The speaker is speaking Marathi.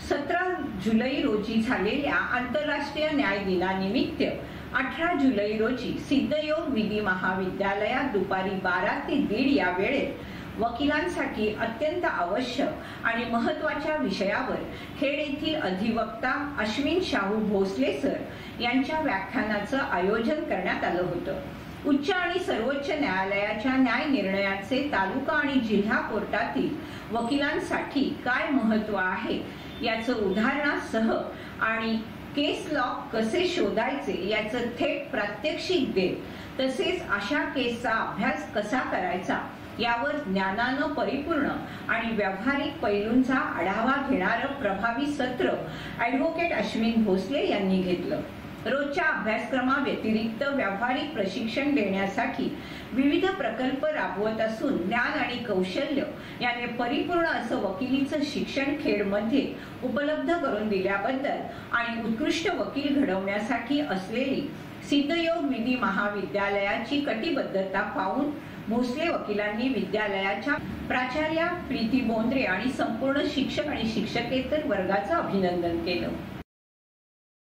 17 जुलै रोजी झालेल्या आंतरराष्ट्रीय न्याय दिनानिमित्त 18 जुलै रोजी सिद्धयोग विधी महाविद्यालयात दुपारी 12 ते 1:30 या वेळेत वकिलांसाठी अत्यंत आवश्यक आणि महत्त्वाच्या विषयावर खेड येथील अधिवक्ता अश्विन शाहू भोसले सर यांच्या व्याख्यानाचं आयोजन करण्यात आलं होतं। उच्च आणि सर्वोच्च न्यायालयाच्या न्याय निर्णयाचे तालुका आणि जिल्हा कोर्टातील वकिलांसाठी काय महत्त्व आहे याचं उदाहरणासह आणि केस लॉ कसे शोधायचे याचं थेट प्रात्यक्षिक देत तसेच अशा केसचा अभ्यास कसा करायचा यावर ज्ञानानं परिपूर्ण आणि व्यावहारिक पैलूंचा आढावा घेणारं प्रभावी सत्र ॲडव्होकेट अश्विन भोसले यांनी घेतलं। रोजच्या अभ्यासक्रमाव्यतिरिक्त व्यावहारिक प्रशिक्षण देण्यासाठी विविध प्रकल्प राबवत असून ज्ञान आणि कौशल्य याने परिपूर्ण असं वकिलीचं शिक्षण खेडमध्ये उपलब्ध करून दिल्याबद्दल आणि उत्कृष्ट वकील घडवण्यासाठी असलेली सिद्धयोग विधी महाविद्यालयाची कटिबद्धता पाहून भोसले वकिलांनी विद्यालयाच्या प्राचार्या प्रीती बोंद्रे आणि संपूर्ण शिक्षक आणि शिक्षकेतर वर्गाचं अभिनंदन केलं।